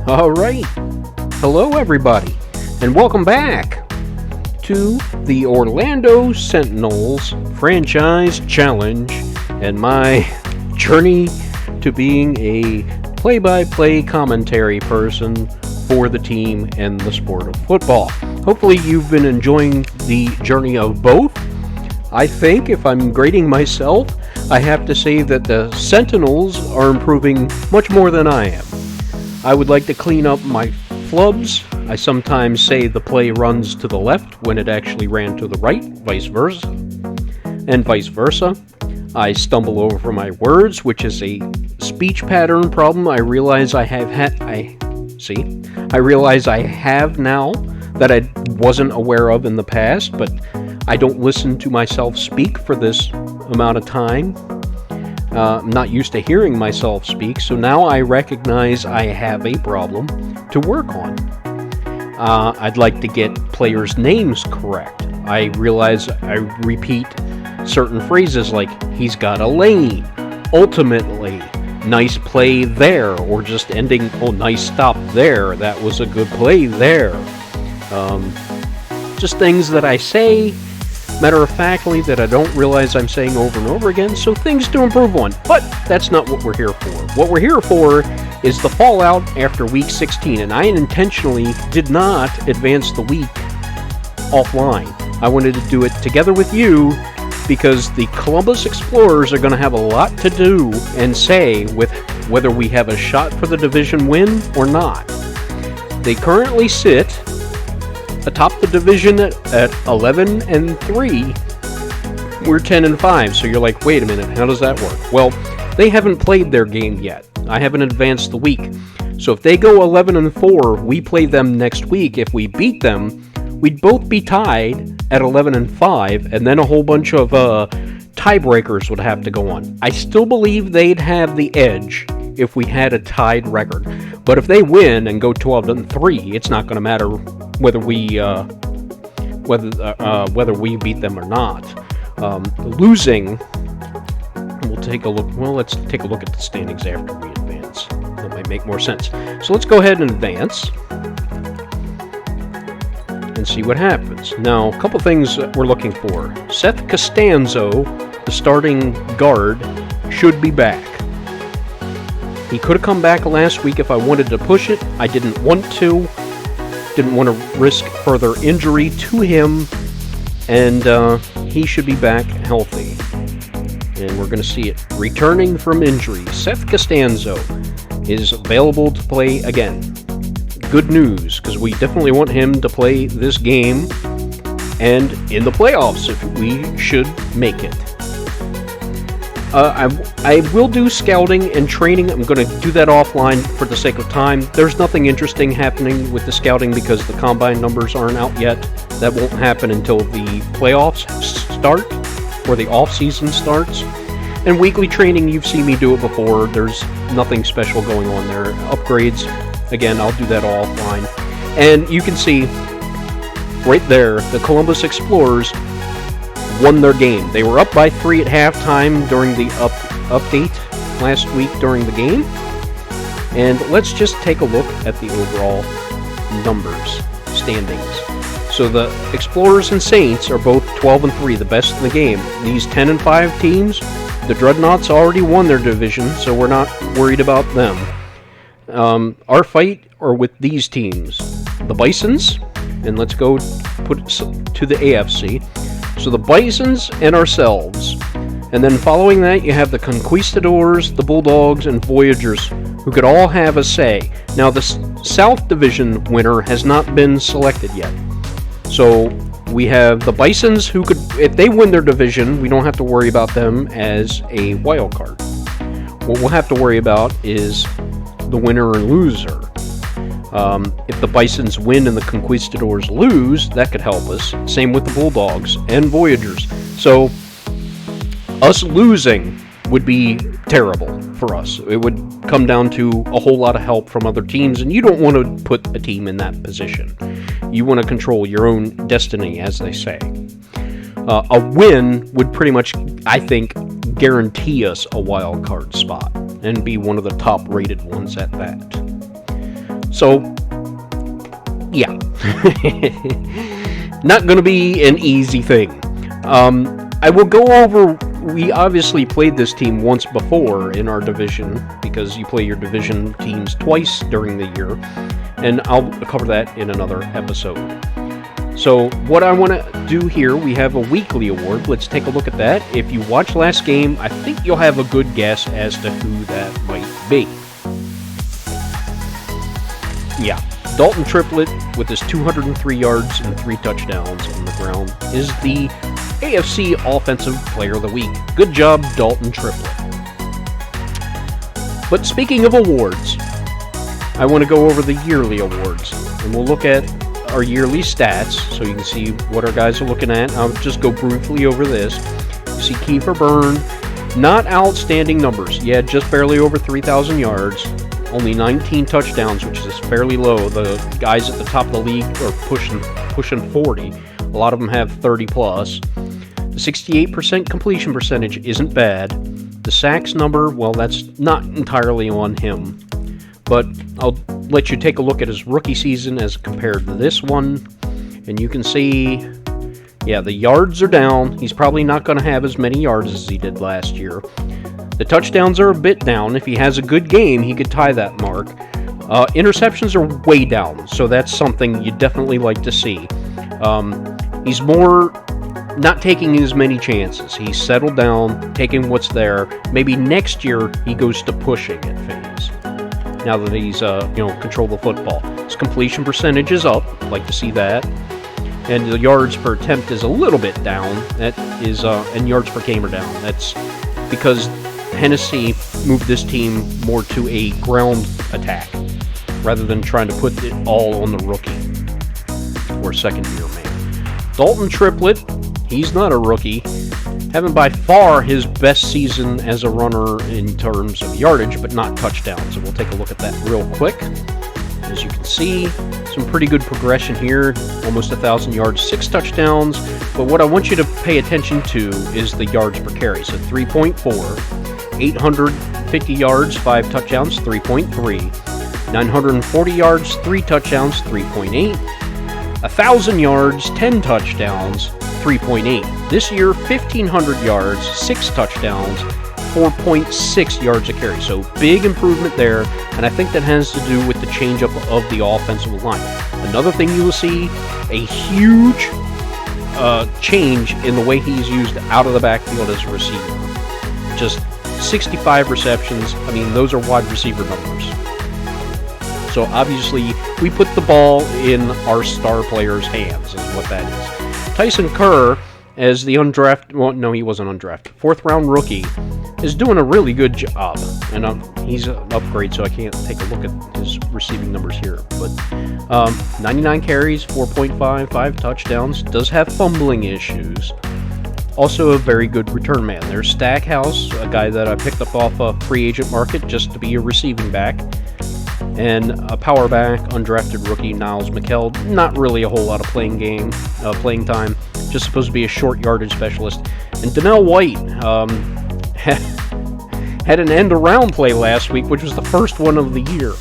All right. Hello, everybody, and welcome back to the Orlando Sentinels Franchise Challenge and my journey to being a play-by-play commentary person for the team and the sport of football. Hopefully you've been enjoying the journey of both. I think if I'm grading myself, I have to say that the Sentinels are improving much more than I am. I would like to clean up my flubs. I sometimes say the play runs to the left when it actually ran to the right, vice versa, and vice versa. I stumble over my words, which is a speech pattern problem I realize I have now that I wasn't aware of in the past, but I don't listen to myself speak for this amount of time. I'm not used to hearing myself speak, so now I recognize I have a problem to work on. I'd like to get players' names correct. I realize I repeat certain phrases like, he's got a lane, ultimately, nice play there, or just ending, oh, nice stop there, that was a good play there. Just things that I say, matter-of-factly, that I don't realize I'm saying over and over again, so things to improve on. But that's not what we're here for. What we're here for is the fallout after Week 16, and I intentionally did not advance the week offline. I wanted to do it together with you because the Columbus Explorers are going to have a lot to do and say with whether we have a shot for the division win or not. They currently sit atop the division at 11-3. We're 10-5, so you're like, wait a minute, how does that work? Well, they haven't played their game yet. I haven't advanced the week. So if they go 11-4, we play them next week. If we beat them, we'd both be tied at 11-5, and then a whole bunch of tiebreakers would have to go on. I still believe they'd have the edge if we had a tied record. But if they win and go 12-3, it's not going to matter whether we beat them or not. Losing, we'll take a look. Well, let's take a look at the standings after we advance. That might make more sense. So let's go ahead and advance and see what happens. Now, a couple things that we're looking for. Seth Costanzo, the starting guard, should be back. He could have come back last week if I wanted to push it. I didn't want to. Didn't want to risk further injury to him. And he should be back healthy. And we're going to see it. Returning from injury, Seth Costanzo is available to play again. Good news, because we definitely want him to play this game and in the playoffs if we should make it. I will do scouting and training. I'm going to do that offline for the sake of time. There's nothing interesting happening with the scouting because the combine numbers aren't out yet. That won't happen until the playoffs start or the off-season starts. And weekly training, you've seen me do it before. There's nothing special going on there. Upgrades, again, I'll do that all offline. And you can see right there, the Columbus Explorers won their game. They were up by 3 at halftime during the update last week during the game. And let's just take a look at the overall numbers, standings. So the Explorers and Saints are both 12-3, the best in the game. These 10-5 teams, the Dreadnoughts already won their division, so we're not worried about them. Our fight are with these teams. The Bisons, and let's go put it to the AFC. So the Bisons and ourselves. And then following that, you have the Conquistadors, the Bulldogs, and Voyagers, who could all have a say. Now, the South Division winner has not been selected yet. So we have the Bisons, who could, if they win their division, we don't have to worry about them as a wild card. What we'll have to worry about is the winner or loser. If the Bisons win and the Conquistadors lose, that could help us. Same with the Bulldogs and Voyagers. So, us losing would be terrible for us. It would come down to a whole lot of help from other teams, and you don't want to put a team in that position. You want to control your own destiny, as they say. A win would pretty much, I think, guarantee us a wild card spot and be one of the top rated ones at that. So, yeah. Not going to be an easy thing. I will go over, we obviously played this team once before in our division, because you play your division teams twice during the year, and I'll cover that in another episode. So what I want to do here, we have a weekly award. Let's take a look at that. If you watch last game, I think you'll have a good guess as to who that might be. Yeah, Dalton Triplett, with his 203 yards and 3 touchdowns on the ground, is the AFC Offensive Player of the Week. Good job, Dalton Triplett. But speaking of awards, I want to go over the yearly awards, and we'll look at our yearly stats so you can see what our guys are looking at. I'll just go briefly over this. You see Kiefer Byrne, not outstanding numbers. Yeah, just barely over 3,000 yards. Only 19 touchdowns, which is fairly low. The guys at the top of the league are pushing 40. A lot of them have 30 plus. The 68% completion percentage isn't bad. The sacks number, well, that's not entirely on him. But I'll let you take a look at his rookie season as compared to this one. And you can see, yeah, the yards are down. He's probably not going to have as many yards as he did last year. The touchdowns are a bit down. If he has a good game, he could tie that mark. Interceptions are way down, so that's something you definitely like to see. He's more not taking as many chances. He's settled down, taking what's there. Maybe next year he goes to pushing at phase. Now that he's control the football, his completion percentage is up. Like to see that, and the yards per attempt is a little bit down. That is, and yards per game are down. That's because Hennessy moved this team more to a ground attack rather than trying to put it all on the rookie or second-year man. Dalton Triplett, he's not a rookie, having by far his best season as a runner in terms of yardage, but not touchdowns. So we'll take a look at that real quick. As you can see, some pretty good progression here, almost 1,000 yards, 6 touchdowns. But what I want you to pay attention to is the yards per carry. So 3.4. 850 yards, 5 touchdowns, 3.3. 940 yards, 3 touchdowns, 3.8. 1,000 yards, 10 touchdowns, 3.8. This year, 1,500 yards, 6 touchdowns, 4.6 yards a carry. So big improvement there, and I think that has to do with the changeup of the offensive line. Another thing you will see, a huge change in the way he's used out of the backfield as a receiver. Just 65 receptions. I mean, those are wide receiver numbers. So obviously, we put the ball in our star players' hands, is what that is. Tyson Kerr, as the undrafted, well, no, he wasn't undrafted, 4th-round rookie, is doing a really good job. And he's an upgrade, so I can't take a look at his receiving numbers here. But 99 carries, 4.5, 5 touchdowns, does have fumbling issues. Also a very good return man. There's Stackhouse, a guy that I picked up off a free agent market just to be a receiving back. And a power back, undrafted rookie, Niles McKell. Not really a whole lot of playing time. Just supposed to be a short yardage specialist. And Donnell White had an end-around play last week, which was the first one of the year.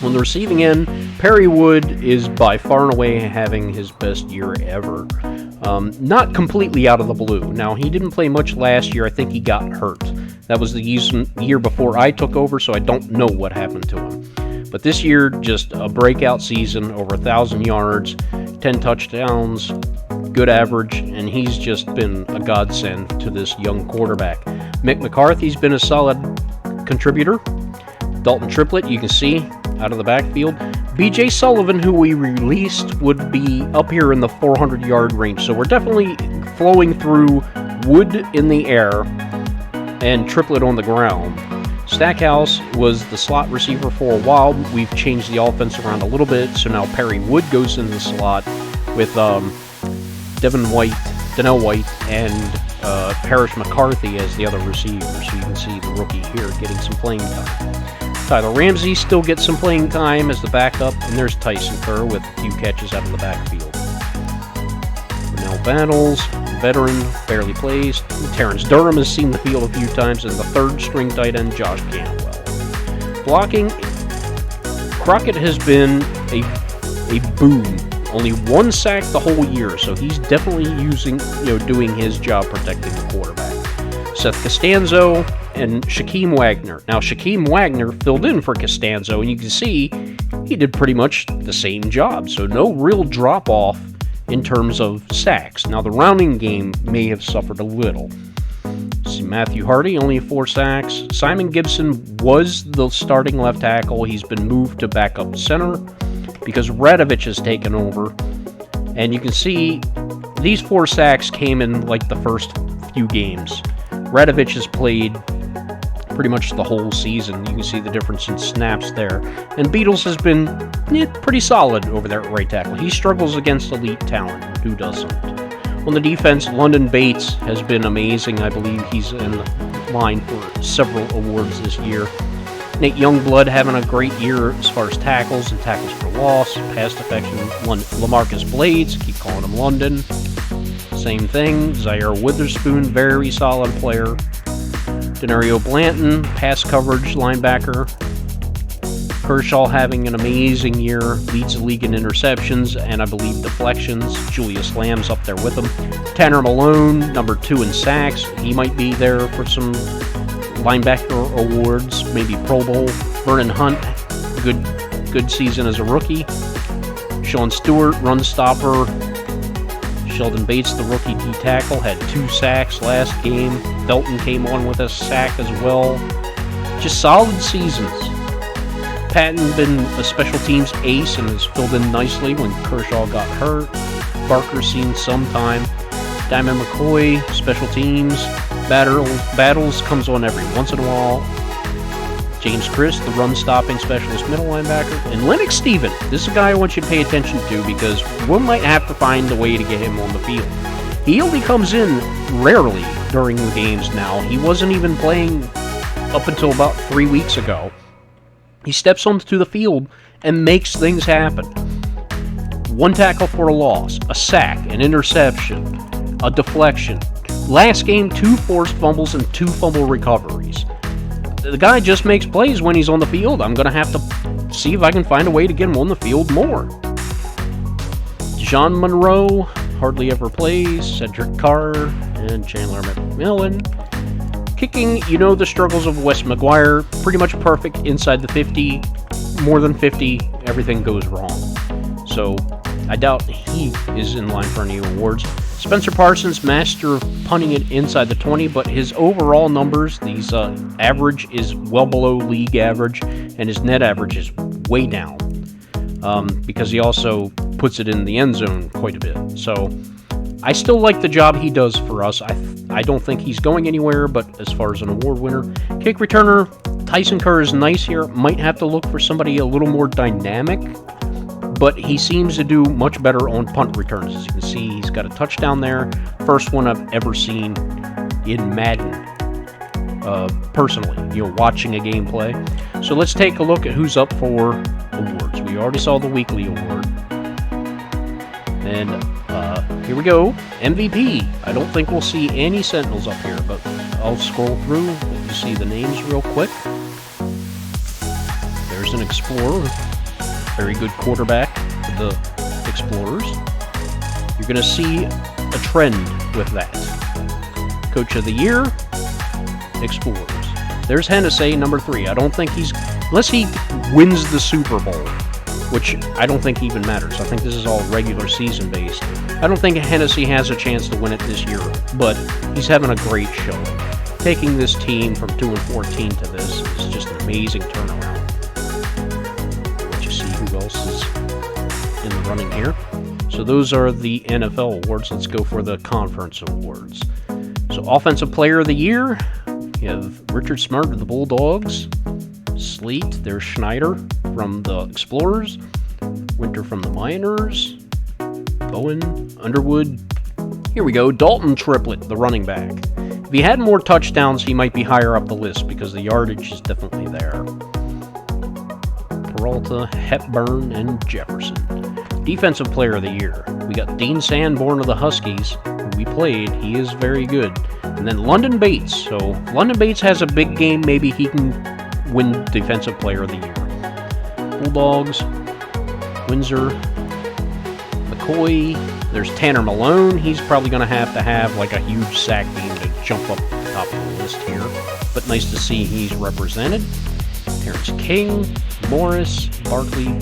On the receiving end, Perry Wood is by far and away having his best year ever. Not completely out of the blue. Now, he didn't play much last year. I think he got hurt. That was the year before I took over, so I don't know what happened to him. But this year, just a breakout season, over 1,000 yards, 10 touchdowns, good average, and he's just been a godsend to this young quarterback. Mick McCarthy's been a solid contributor. Dalton Triplett, you can see, out of the backfield. B.J. Sullivan, who we released, would be up here in the 400-yard range. So we're definitely flowing through Wood in the air and Triplett on the ground. Stackhouse was the slot receiver for a while. We've changed the offense around a little bit, so now Perry Wood goes in the slot with Donnell White, and Parrish McCarthy as the other receiver. So you can see the rookie here getting some playing time. Tyler Ramsey still gets some playing time as the backup, and there's Tyson Kerr with a few catches out of the backfield. Now Battles, veteran, barely plays. Terrence Durham has seen the field a few times, and the 3rd-string tight end, Josh Cantwell. Blocking, Crockett has been a boom. Only 1 sack the whole year, so he's definitely doing his job protecting the quarterback. Seth Costanzo and Shaquem Wagner. Now, Shaquem Wagner filled in for Costanzo, and you can see he did pretty much the same job, so no real drop-off in terms of sacks. Now, the rounding game may have suffered a little. See, Matthew Hardy, only 4 sacks. Simon Gibson was the starting left tackle. He's been moved to backup center because Radovich has taken over. And you can see these 4 sacks came in like the first few games. Radovich has played pretty much the whole season. You can see the difference in snaps there. And Beatles has been pretty solid over there at right tackle. He struggles against elite talent. Who doesn't? On the defense, London Bates has been amazing. I believe he's in line for several awards this year. Nate Youngblood having a great year as far as tackles and tackles for loss, pass deflection. LaMarcus Blades, keep calling him London. Same thing. Zaire Witherspoon, very solid player. Denario Blanton, pass coverage linebacker. Kershaw having an amazing year, leads the league in interceptions and I believe deflections. Julius Lamb's up there with him. Tanner Malone, number 2 in sacks. He might be there for some linebacker awards, maybe Pro Bowl. Vernon Hunt, good season as a rookie. Sean Stewart, run stopper. Sheldon Bates, the rookie D tackle, had 2 sacks last game. Felton came on with a sack as well. Just solid seasons. Patton been a special teams ace and has filled in nicely when Kershaw got hurt. Barker seen some time. Diamond McCoy, special teams. Battles comes on every once in a while. James Chris, the run-stopping specialist middle linebacker. And Lennox Steven, this is a guy I want you to pay attention to because we might have to find a way to get him on the field. He only comes in rarely during the games now. He wasn't even playing up until about 3 weeks ago. He steps onto the field and makes things happen. 1 tackle for a loss, a sack, an interception, a deflection. Last game, 2 forced fumbles and 2 fumble recoveries. The guy just makes plays when he's on the field. I'm going to have to see if I can find a way to get him on the field more. John Monroe hardly ever plays. Cedric Carr and Chandler McMillan. Kicking, the struggles of Wes McGuire. Pretty much perfect inside the 50. More than 50, everything goes wrong. So I doubt he is in line for any awards. Spencer Parsons, master of punting it inside the 20, but his overall numbers, these average is well below league average, and his net average is way down because he also puts it in the end zone quite a bit. So I still like the job he does for us. I don't think he's going anywhere, but as far as an award winner, kick returner, Tyson Kerr is nice here. Might have to look for somebody a little more dynamic, but he seems to do much better on punt returns. As you can see, he's got a touchdown there. First one I've ever seen in Madden, personally, watching a gameplay. So let's take a look at who's up for awards. We already saw the weekly award. And here we go. MVP. I don't think we'll see any Sentinels up here, but I'll scroll through to see the names real quick. There's an Explorer. Very good quarterback for the Explorers. You're going to see a trend with that. Coach of the Year, Explorers. There's Hennessy, number 3. I don't think unless he wins the Super Bowl, which I don't think even matters. I think this is all regular season based. I don't think Hennessy has a chance to win it this year, but he's having a great showing. Taking this team from 2-14 to this is just an amazing turnaround. Who else is in the running here? So those are the NFL awards. Let's go for the conference awards. So Offensive Player of the Year, you have Richard Smart of the Bulldogs, Sleet, there's Schneider from the Explorers, Winter from the Miners, Bowen, Underwood. Here we go, Dalton Triplett, the running back. If he had more touchdowns, he might be higher up the list because the yardage is definitely there. Peralta, Hepburn, and Jefferson. Defensive Player of the Year. We got Dean Sanborn of the Huskies, who we played. He is very good. And then London Bates. So London Bates has a big game. Maybe he can win Defensive Player of the Year. Bulldogs, Windsor, McCoy. There's Tanner Malone. He's probably going to have like a huge sack game to jump up the top of the list here. But nice to see he's represented. Terrence King, Morris, Barkley,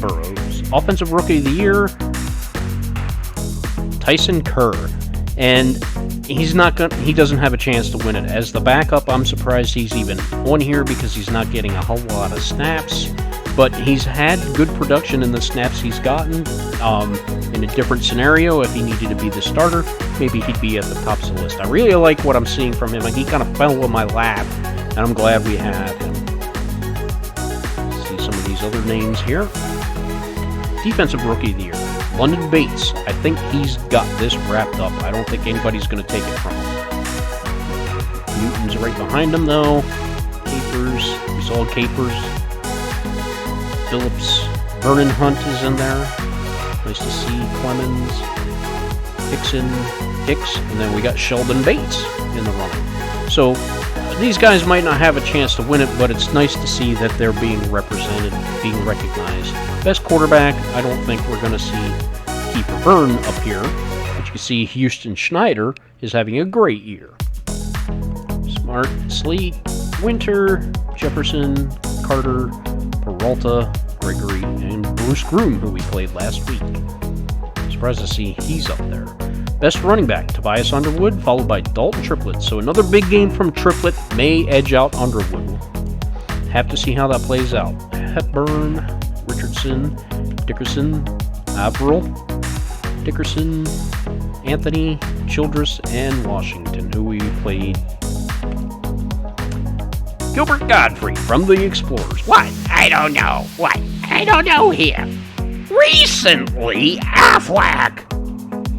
Burrows. Offensive Rookie of the Year, Tyson Kerr. And he doesn't have a chance to win it. As the backup, I'm surprised he's even on here because he's not getting a whole lot of snaps. But he's had good production in the snaps he's gotten. In a different scenario, if he needed to be the starter, maybe he'd be at the top of the list. I really like what I'm seeing from him, and he kind of fell in my lap, and I'm glad we have him. See some of these other names here. Defensive Rookie of the Year, London Bates. I think he's got this wrapped up. I don't think anybody's going to take it from him. Newton's right behind him, though. Capers, we saw Capers. Phillips, Vernon Hunt is in there. Nice to see Clemens, Hickson, Hicks, and then we got Sheldon Bates in the running. So these guys might not have a chance to win it, but it's nice to see that they're being represented, being recognized. Best quarterback, I don't think we're going to see Kiefer Byrne up here, but you can see Houston Schneider is having a great year. Smart, Sleet, Winter, Jefferson, Carter, Peralta, Gregory, and Bruce Groom, who we played last week. Surprised to see he's up there. Best running back, Tobias Underwood, followed by Dalton Triplett. So another big game from Triplett may edge out Underwood. Have to see how that plays out. Hepburn, Richardson, Dickerson, Averill, Dickerson, Anthony, Childress, and Washington, who we played. Gilbert Godfrey from the Explorers. What? I don't know. What? I don't know him. Recently, Aflac.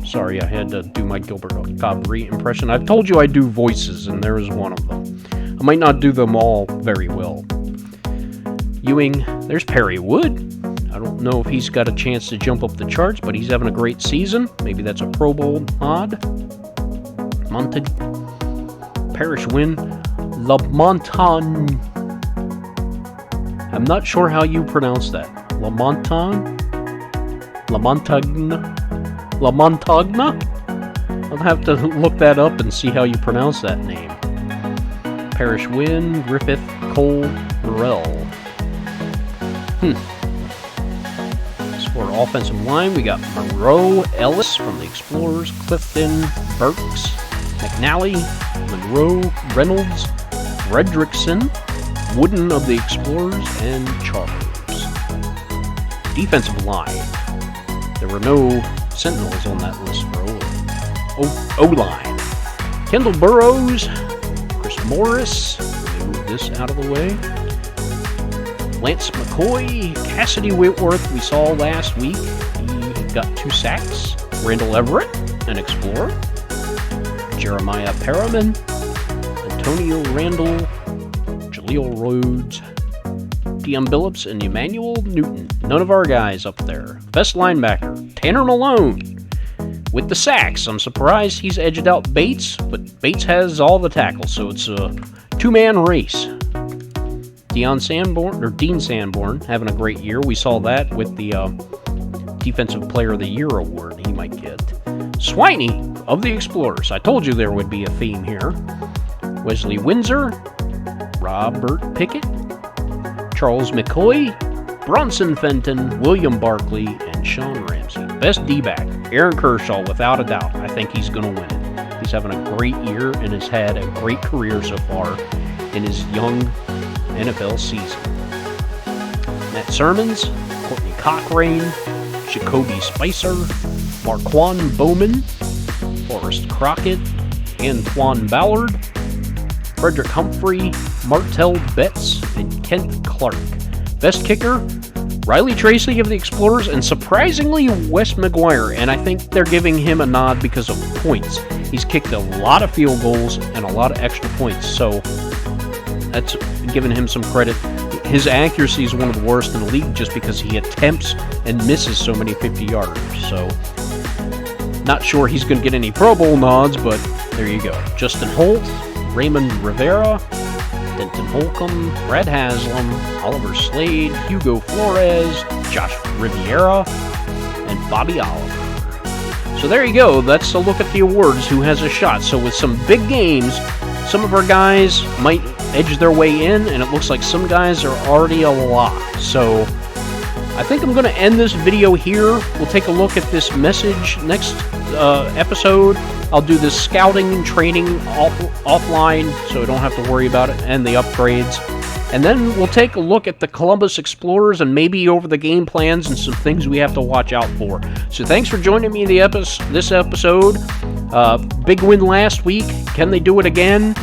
Sorry, I had to do my Gilbert Godfrey impression. I've told you I do voices, and there is one of them. I might not do them all very well. Ewing, there's Perry Wood. I don't know if he's got a chance to jump up the charts, but he's having a great season. Maybe that's a Pro Bowl nod. Monted. Parrish win. Lamontagne. I'm not sure how you pronounce that. Lamontagne? I'll have to look that up and see how you pronounce that name. Parrish Wynn, Griffith, Cole, Burrell. As for offensive line, we got Monroe, Ellis from the Explorers, Clifton, Burks, McNally, Monroe, Reynolds, Fredrickson, Wooden of the Explorers, and Charles. Defensive line. There were no Sentinels on that list for O-line. Kendall Burrows, Chris Morris, move this out of the way. Lance McCoy, Cassidy Whitworth, we saw last week. He got 2 sacks. Randall Everett, an Explorer. Jeremiah Perriman, Antonio Randall, Jaleel Rhodes, Deion Billups, and Emmanuel Newton. None of our guys up there. Best linebacker, Tanner Malone. With the sacks, I'm surprised he's edged out Bates, but Bates has all the tackles, so it's a 2-man race. Dean Sanborn having a great year. We saw that with the Defensive Player of the Year award he might get. Swiney of the Explorers. I told you there would be a theme here. Wesley Windsor, Robert Pickett, Charles McCoy, Bronson Fenton, William Barkley, and Sean Ramsey. Best D-back, Aaron Kershaw, without a doubt. I think he's going to win it. He's having a great year and has had a great career so far in his young NFL season. Matt Sermons, Courtney Cochrane, Jacoby Spicer, Marquand Bowman, Forrest Crockett, Antoine Ballard, Frederick Humphrey, Martell Betts, and Kent Clark. Best kicker, Riley Tracy of the Explorers, and surprisingly, Wes McGuire. And I think they're giving him a nod because of points. He's kicked a lot of field goals and a lot of extra points, so that's giving him some credit. His accuracy is one of the worst in the league just because he attempts and misses so many 50-yarders. So, not sure he's going to get any Pro Bowl nods, but there you go. Justin Holt, Raymond Rivera, Denton Holcomb, Brad Haslam, Oliver Slade, Hugo Flores, Josh Riviera, and Bobby Oliver. So there you go. That's a look at the awards, who has a shot. So with some big games, some of our guys might edge their way in, and it looks like some guys are already a lock. So I think I'm going to end this video here. We'll take a look at this message next episode. I'll do this scouting and training offline, so I don't have to worry about it, and the upgrades. And then we'll take a look at the Columbus Explorers and maybe over the game plans and some things we have to watch out for. So thanks for joining me in this episode. Big win last week. Can they do it again?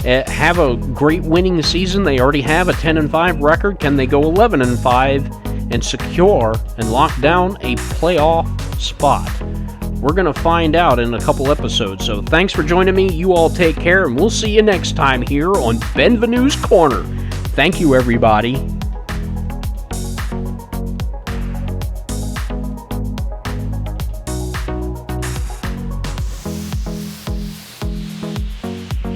Have a great winning season. They already have a 10-5 record. Can they go 11-5 and secure and lock down a playoff spot? We're going to find out in a couple episodes. So thanks for joining me. You all take care, and we'll see you next time here on Benvenue's Corner. Thank you, everybody.